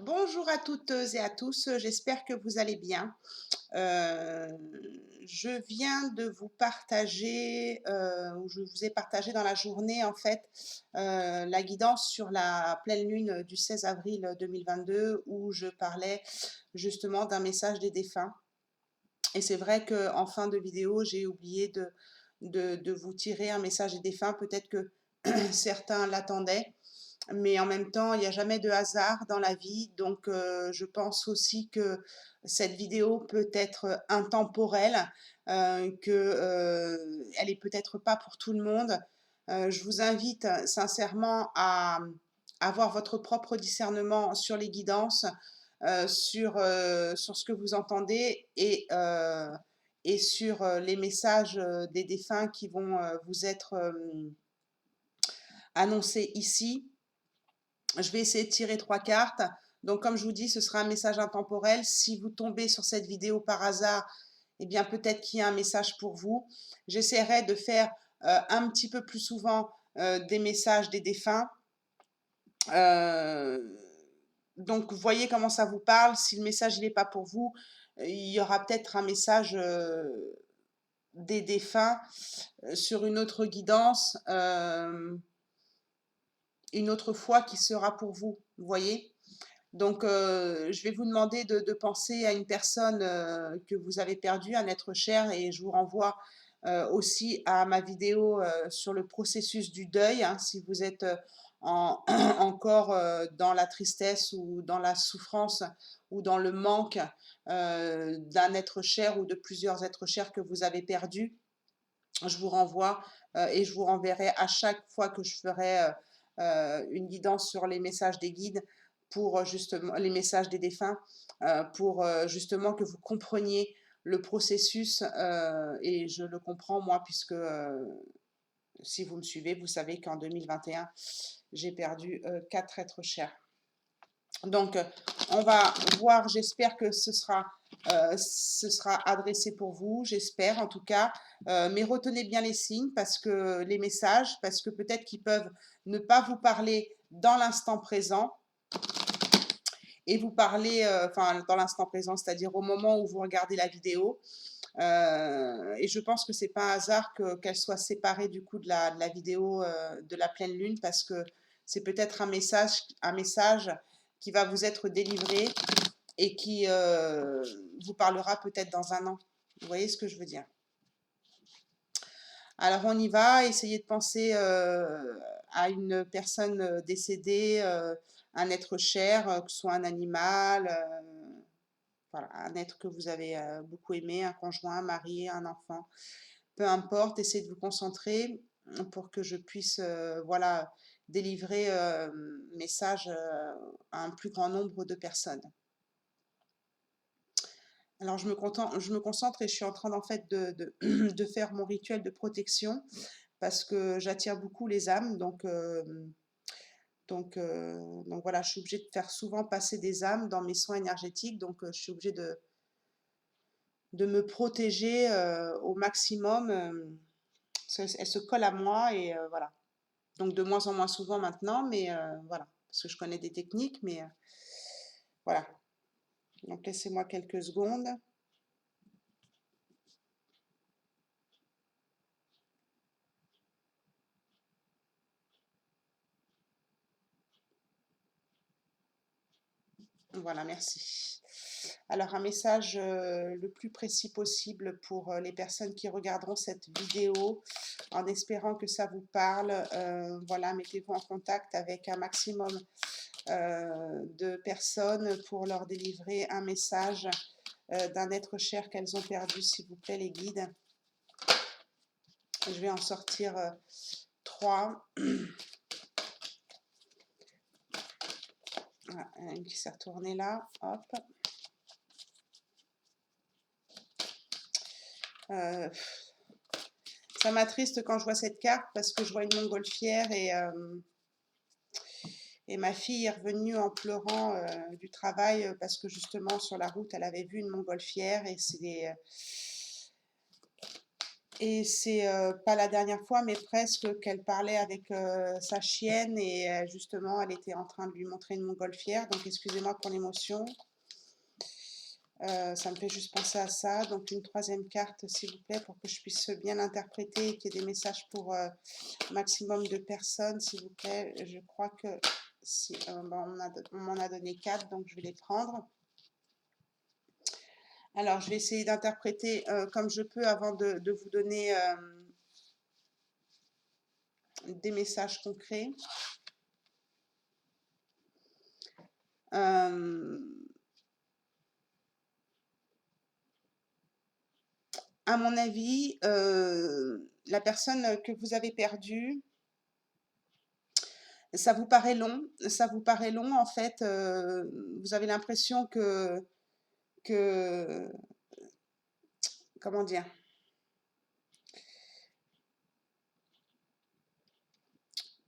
Bonjour à toutes et à tous, j'espère que vous allez bien. Euh, je viens de vous partager, ou je vous ai partagé dans la journée en fait, la guidance sur la pleine lune du 16 avril 2022 où je parlais justement d'un message des défunts. Et c'est vrai qu'en fin de vidéo, j'ai oublié de vous tirer un message des défunts. Peut-être que certains l'attendaient. Mais en même temps, il n'y a jamais de hasard dans la vie, donc je pense aussi que cette vidéo peut être intemporelle, que elle est peut-être pas pour tout le monde. Je vous invite sincèrement à avoir votre propre discernement sur les guidances, sur ce que vous entendez et sur les messages des défunts qui vont vous être annoncés ici. Je vais essayer de tirer 3 cartes. Donc, comme je vous dis, ce sera un message intemporel. Si vous tombez sur cette vidéo par hasard, eh bien, peut-être qu'il y a un message pour vous. J'essaierai de faire un petit peu plus souvent des messages des défunts. Euh, donc, vous voyez comment ça vous parle. Si le message n'est pas pour vous, il y aura peut-être un message des défunts sur une autre guidance, une autre fois qui sera pour vous. Vous voyez? Donc, je vais vous demander de penser à une personne que vous avez perdue, un être cher, et je vous renvoie aussi à ma vidéo sur le processus du deuil, hein, si vous êtes encore dans la tristesse ou dans la souffrance ou dans le manque d'un être cher ou de plusieurs êtres chers que vous avez perdus. Je vous renvoie et je vous renverrai à chaque fois que je ferai une guidance sur les messages des guides pour justement les messages des défunts pour justement que vous compreniez le processus et je le comprends moi puisque si vous me suivez, vous savez qu'en 2021, j'ai perdu 4 êtres chers. Donc, on va voir, j'espère que ce sera adressé pour vous, j'espère en tout cas. Mais retenez bien les signes, parce que les messages, parce que peut-être qu'ils peuvent ne pas vous parler dans l'instant présent et vous parler, enfin dans l'instant présent, c'est-à-dire au moment où vous regardez la vidéo. Et je pense que c'est pas un hasard qu'elle soit séparée du coup de la vidéo de la pleine lune, parce que c'est peut-être un message qui va vous être délivré et qui vous parlera peut-être dans un an. Vous voyez ce que je veux dire? Alors on y va, essayez de penser à une personne décédée, un être cher, que ce soit un animal, voilà, un être que vous avez beaucoup aimé, un conjoint, un mari, un enfant, peu importe, essayez de vous concentrer pour que je puisse voilà, délivrer message à un plus grand nombre de personnes. Alors je me concentre et je suis en train en fait de faire mon rituel de protection parce que j'attire beaucoup les âmes. Donc voilà, je suis obligée de faire souvent passer des âmes dans mes soins énergétiques. Donc je suis obligée de me protéger au maximum. Elles se collent à moi et voilà. Donc de moins en moins souvent maintenant, mais voilà. Parce que je connais des techniques, mais voilà. Donc laissez-moi quelques secondes. Voilà, merci. Alors, un message le plus précis possible pour les personnes qui regarderont cette vidéo, en espérant que ça vous parle. Voilà, mettez-vous en contact avec un maximum de personnes pour leur délivrer un message d'un être cher qu'elles ont perdu, s'il vous plaît, les guides. Je vais en sortir 3. Voilà, une qui s'est retournée là, hop. Ça m'attriste quand je vois cette carte parce que je vois une montgolfière et ma fille est revenue en pleurant du travail parce que justement sur la route elle avait vu une montgolfière Et c'est pas la dernière fois, mais presque, qu'elle parlait avec sa chienne et justement, elle était en train de lui montrer une montgolfière. Donc, excusez-moi pour l'émotion. Ça me fait juste penser à ça. Donc, une troisième carte, s'il vous plaît, pour que je puisse bien l'interpréter et qu'il y ait des messages pour maximum de personnes, s'il vous plaît. Je crois que si, bon, on m'en a donné 4, donc je vais les prendre. Alors, je vais essayer d'interpréter comme je peux avant de vous donner des messages concrets. À mon avis, la personne que vous avez perdue, ça vous paraît long, en fait, vous avez l'impression que, comment dire,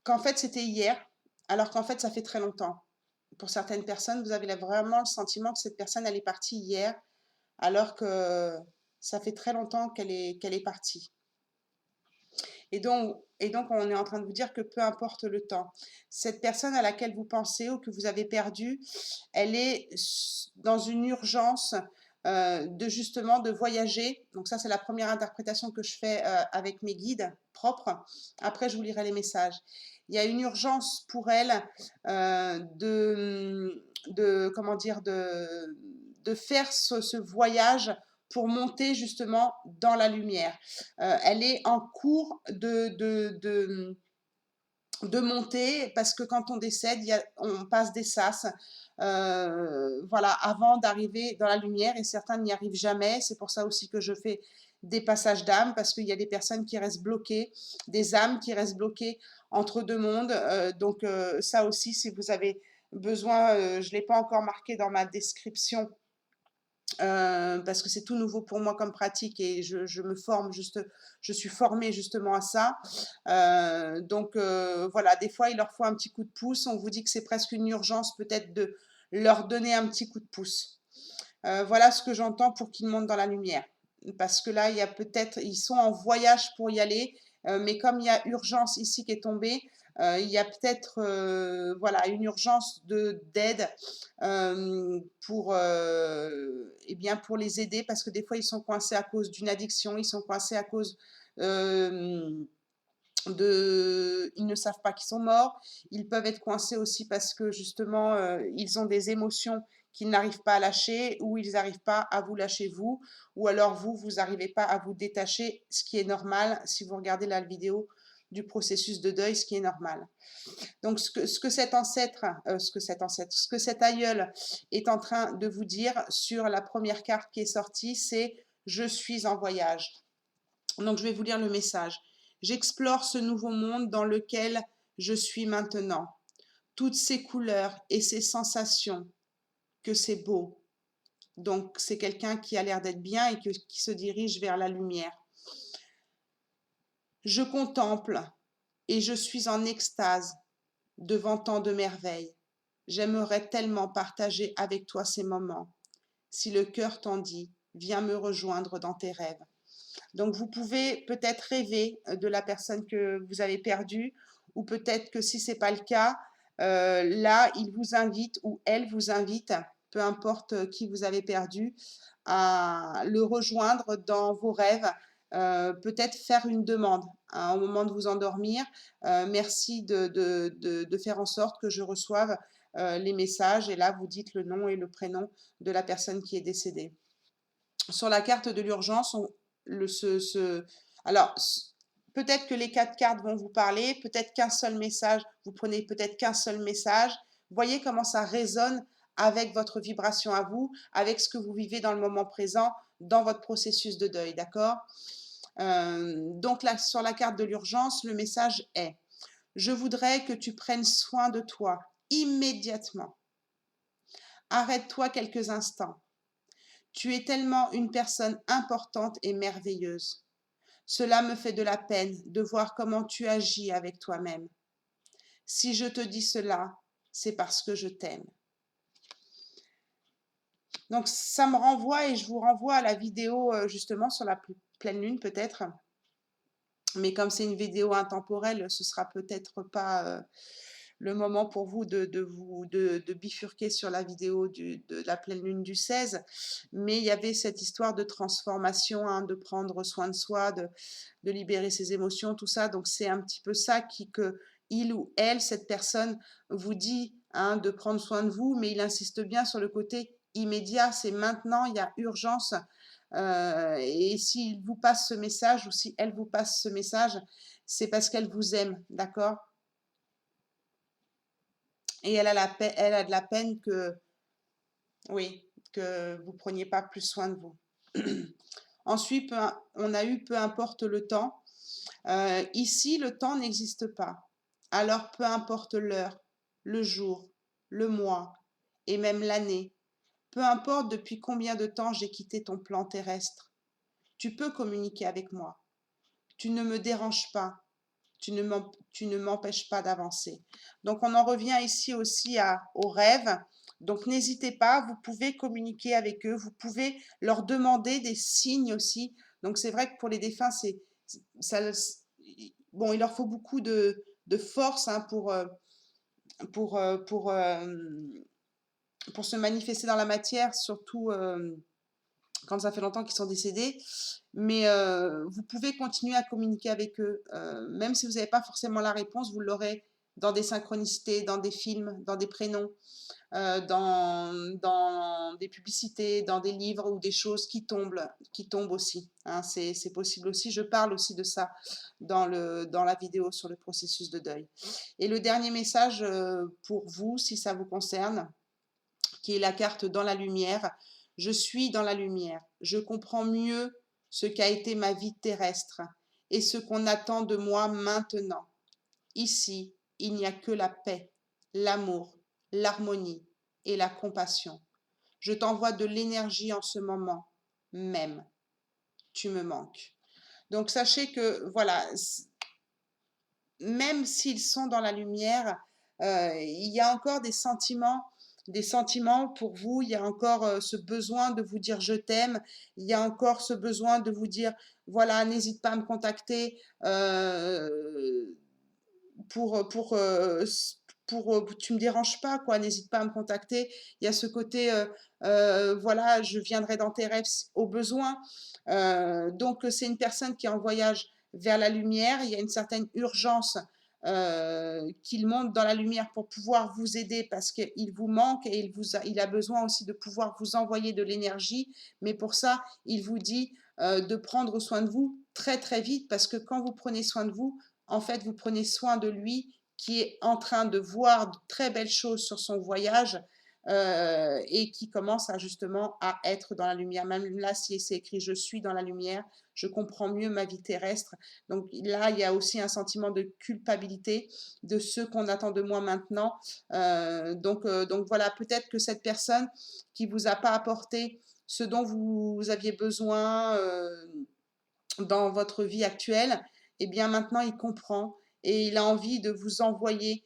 qu'en fait c'était hier, alors qu'en fait ça fait très longtemps. Pour certaines personnes, vous avez vraiment le sentiment que cette personne, elle est partie hier, alors que ça fait très longtemps qu'elle est partie. Et donc, on est en train de vous dire que peu importe le temps, cette personne à laquelle vous pensez ou que vous avez perdue, elle est dans une urgence de justement de voyager. Donc ça, c'est la première interprétation que je fais avec mes guides propres. Après, je vous lirai les messages. Il y a une urgence pour elle comment dire, de faire ce voyage pour monter justement dans la lumière. Elle est en cours de monter parce que quand on décède, on passe des sas. Voilà, avant d'arriver dans la lumière et certains n'y arrivent jamais. C'est pour ça aussi que je fais des passages d'âme parce qu'il y a des personnes qui restent bloquées, des âmes qui restent bloquées entre deux mondes. Donc ça aussi, si vous avez besoin, je ne l'ai pas encore marqué dans ma description parce que c'est tout nouveau pour moi comme pratique et je me forme je suis formée justement à ça. Donc voilà, des fois il leur faut un petit coup de pouce. On vous dit que c'est presque une urgence peut-être de leur donner un petit coup de pouce. Voilà ce que j'entends pour qu'ils montent dans la lumière. Parce que là, il y a peut-être, ils sont en voyage pour y aller, mais comme il y a urgence ici qui est tombée, il y a peut-être voilà, une urgence d'aide eh bien, pour les aider parce que des fois ils sont coincés à cause d'une addiction, ils sont coincés à cause euh, ils ne savent pas qu'ils sont morts, ils peuvent être coincés aussi parce que justement ils ont des émotions qu'ils n'arrivent pas à lâcher ou ils n'arrivent pas à vous lâcher vous, ou alors vous n'arrivez pas à vous détacher, ce qui est normal si vous regardez la vidéo du processus de deuil, ce qui est normal. Donc ce que cet ancêtre, ce que cet aïeul est en train de vous dire sur la première carte qui est sortie, c'est « Je suis en voyage ». Donc je vais vous lire le message. J'explore ce nouveau monde dans lequel je suis maintenant. Toutes ces couleurs et ces sensations, que c'est beau. Donc c'est quelqu'un qui a l'air d'être bien et qui se dirige vers la lumière. Je contemple et je suis en extase devant tant de merveilles. J'aimerais tellement partager avec toi ces moments. Si le cœur t'en dit, viens me rejoindre dans tes rêves. Donc vous pouvez peut-être rêver de la personne que vous avez perdue, ou peut-être que si ce n'est pas le cas, là, il vous invite ou elle vous invite, peu importe qui vous avez perdu, à le rejoindre dans vos rêves, peut-être faire une demande au moment de vous endormir. Merci de faire en sorte que je reçoive les messages, et là, vous dites le nom et le prénom de la personne qui est décédée. Sur la carte de l'urgence, alors, peut-être que les 4 cartes vont vous parler, peut-être qu'un seul message, vous prenez peut-être qu'un seul message. Voyez comment ça résonne avec votre vibration à vous, avec ce que vous vivez dans le moment présent, dans votre processus de deuil, d'accord? Donc là, sur la carte de l'urgence, le message est « Je voudrais que tu prennes soin de toi immédiatement. Arrête-toi quelques instants. Tu es tellement une personne importante et merveilleuse. Cela me fait de la peine de voir comment tu agis avec toi-même. Si je te dis cela, c'est parce que je t'aime. » Donc ça me renvoie, et je vous renvoie à la vidéo justement sur la pleine lune peut-être, Mais comme c'est une vidéo intemporelle, ce sera peut-être pas le moment pour vous de bifurquer sur la vidéo de la pleine lune du 16. Mais il y avait cette histoire de transformation, hein, de prendre soin de soi, de libérer ses émotions, tout ça. Donc c'est un petit peu ça que il ou elle, cette personne, vous dit, hein, de prendre soin de vous, mais il insiste bien sur le côté immédiat. C'est maintenant, il y a urgence. Et s'il vous passe ce message ou si elle vous passe ce message, c'est parce qu'elle vous aime, d'accord? Et elle a de la peine que, oui, que vous preniez pas plus soin de vous. Ensuite, on a eu peu importe le temps. Ici, le temps n'existe pas. Alors, peu importe l'heure, le jour, le mois et même l'année, peu importe depuis combien de temps j'ai quitté ton plan terrestre, tu peux communiquer avec moi. Tu ne me déranges pas. Tu ne m'empêches pas d'avancer. Donc, on en revient ici aussi aux rêves. Donc, n'hésitez pas, vous pouvez communiquer avec eux, vous pouvez leur demander des signes aussi. Donc, c'est vrai que pour les défunts, ça, bon, il leur faut beaucoup de force, hein, pour, euh, pour, euh, pour se manifester dans la matière, surtout quand ça fait longtemps qu'ils sont décédés. Mais vous pouvez continuer à communiquer avec eux. Même si vous n'avez pas forcément la réponse, vous l'aurez dans des synchronicités, dans des films, dans des prénoms, dans des publicités, dans des livres ou des choses qui tombent aussi, hein. C'est possible aussi. Je parle aussi de ça dans la vidéo sur le processus de deuil. Et le dernier message pour vous, si ça vous concerne, qui est la carte dans la lumière. Je suis dans la lumière. Je comprends mieux ce qu'a été ma vie terrestre et ce qu'on attend de moi maintenant. Ici, il n'y a que la paix, l'amour, l'harmonie et la compassion. Je t'envoie de l'énergie en ce moment même. Tu me manques. Donc sachez que, voilà, même s'ils sont dans la lumière, il y a encore des sentiments pour vous, il y a encore ce besoin de vous dire je t'aime, il y a encore ce besoin de vous dire, voilà, n'hésite pas à me contacter pour, pour, euh, tu me déranges pas, quoi, n'hésite pas à me contacter. Il y a ce côté, voilà, je viendrai dans tes rêves au besoin. Donc, c'est une personne qui est en voyage vers la lumière. Il y a une certaine urgence qu'il monte dans la lumière pour pouvoir vous aider parce qu'il vous manque et il a besoin aussi de pouvoir vous envoyer de l'énergie. Mais pour ça, il vous dit de prendre soin de vous très très vite parce que quand vous prenez soin de vous, en fait, vous prenez soin de lui qui est en train de voir de très belles choses sur son voyage et qui commence à justement à être dans la lumière. Même là, si c'est écrit je suis dans la lumière, je comprends mieux ma vie terrestre. Donc là, il y a aussi un sentiment de culpabilité de ce qu'on attend de moi maintenant. Donc voilà, peut-être que cette personne qui vous a pas apporté ce dont vous aviez besoin dans votre vie actuelle, eh bien maintenant il comprend et il a envie de vous envoyer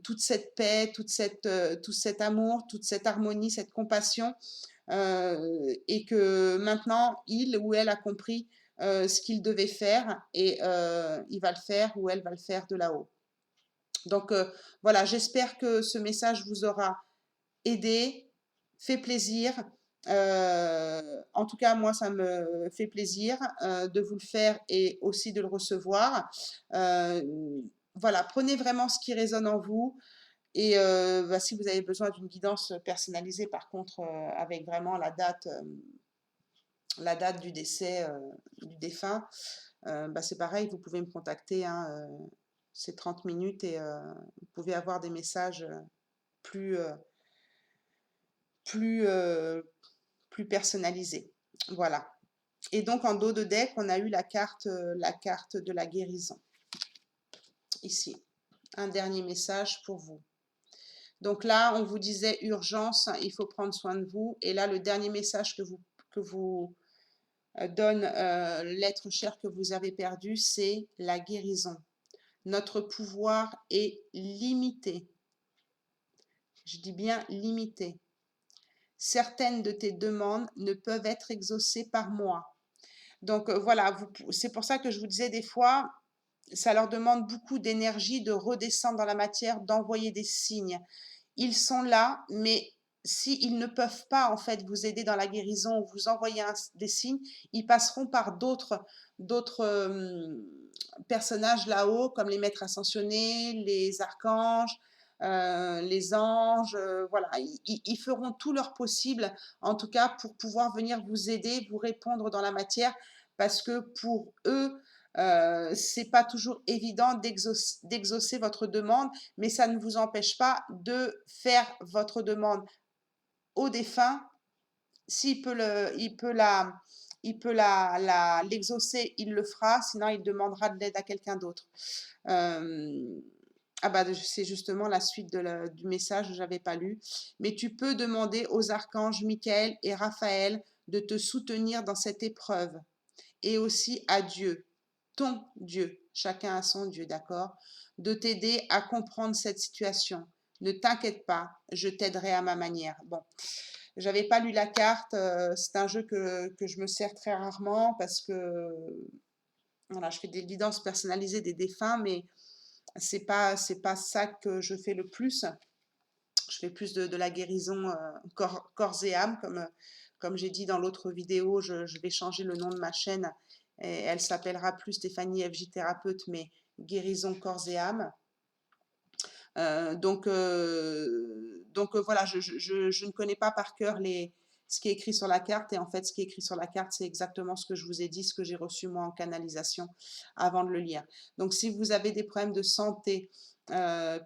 toute cette paix, tout cet amour, toute cette harmonie, cette compassion, et que maintenant il ou elle a compris ce qu'il devait faire et il va le faire ou elle va le faire de là-haut. Donc voilà, j'espère que ce message vous aura aidé, fait plaisir. En tout cas, moi, ça me fait plaisir de vous le faire et aussi de le recevoir. Euh, voilà, prenez vraiment ce qui résonne en vous. Et bah, si vous avez besoin d'une guidance personnalisée, par contre, avec vraiment la date du décès du défunt, bah, c'est pareil, vous pouvez me contacter, hein, c'est 30 minutes et vous pouvez avoir des messages plus, plus, plus personnalisés. Voilà. Et donc en dos de deck, on a eu la carte de la guérison. Ici, un dernier message pour vous. Donc là, on vous disait urgence, il faut prendre soin de vous. Et là, le dernier message que vous donne l'être cher que vous avez perdu, c'est la guérison. Notre pouvoir est limité. Je dis bien limité. Certaines de tes demandes ne peuvent être exaucées par moi. Donc voilà, c'est pour ça que je vous disais des fois, ça leur demande beaucoup d'énergie de redescendre dans la matière, d'envoyer des signes. Ils sont là, mais s'ils ne peuvent pas en fait vous aider dans la guérison ou vous envoyer des signes, ils passeront par d'autres personnages là-haut, comme les maîtres ascensionnés, les archanges, les anges, voilà, ils feront tout leur possible, en tout cas pour pouvoir venir vous aider, vous répondre dans la matière, parce que pour eux, c'est pas toujours évident d'exaucer votre demande, mais ça ne vous empêche pas de faire votre demande au défunt. S'il peut l'exaucer, il le fera, sinon il demandera de l'aide à quelqu'un d'autre. Ah bah, c'est justement la suite du message que j'avais pas lu. Mais tu peux demander aux archanges Michael et Raphaël de te soutenir dans cette épreuve. Et aussi à Dieu, ton Dieu, chacun a son Dieu, d'accord? De t'aider à comprendre cette situation. Ne t'inquiète pas, je t'aiderai à ma manière. Bon, j'avais pas lu la carte, c'est un jeu que je me sers très rarement parce que voilà, je fais des guidances personnalisées des défunts, mais c'est pas ça que je fais le plus. Je fais plus de la guérison corps et âme, comme j'ai dit dans l'autre vidéo, je vais changer le nom de ma chaîne et elle s'appellera plus Stéphanie FJ Thérapeute, mais guérison corps et âme. Voilà, je ne connais pas par cœur ce qui est écrit sur la carte et en fait ce qui est écrit sur la carte c'est exactement ce que je vous ai dit, ce que j'ai reçu moi en canalisation avant de le lire. Donc si vous avez des problèmes de santé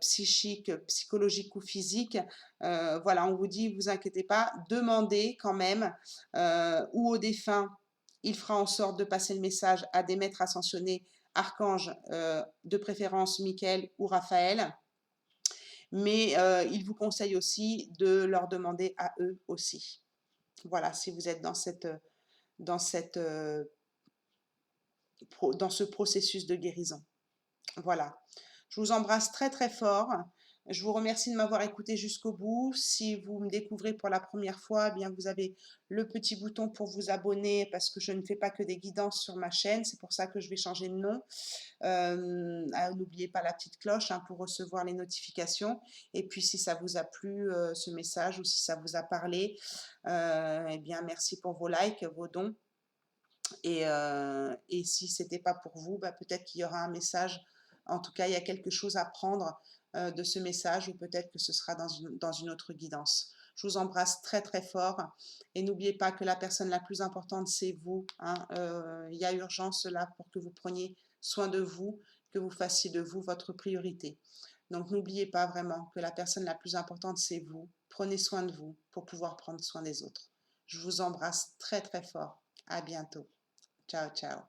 psychique, psychologique ou physique, voilà, on vous dit, vous inquiétez pas, demandez quand même ou au défunt, il fera en sorte de passer le message à des maîtres ascensionnés, archanges, de préférence Michael ou Raphaël, mais il vous conseille aussi de leur demander à eux aussi. Voilà, si vous êtes dans dans ce processus de guérison. Voilà. Je vous embrasse très très fort. Je vous remercie de m'avoir écouté jusqu'au bout. Si vous me découvrez pour la première fois, eh bien vous avez le petit bouton pour vous abonner parce que je ne fais pas que des guidances sur ma chaîne. C'est pour ça que je vais changer de nom. N'oubliez pas la petite cloche pour recevoir les notifications. Et puis si ça vous a plu ce message ou si ça vous a parlé, eh bien merci pour vos likes, vos dons. Et si ce n'était pas pour vous, peut-être qu'il y aura un message. En tout cas, il y a quelque chose à prendre de ce message ou peut-être que ce sera dans une autre guidance. Je vous embrasse très très fort et n'oubliez pas que la personne la plus importante, c'est vous. Il y a urgence là pour que vous preniez soin de vous, que vous fassiez de vous votre priorité. Donc n'oubliez pas vraiment que la personne la plus importante, c'est vous. Prenez soin de vous pour pouvoir prendre soin des autres. Je vous embrasse très très fort. À bientôt. Ciao, ciao.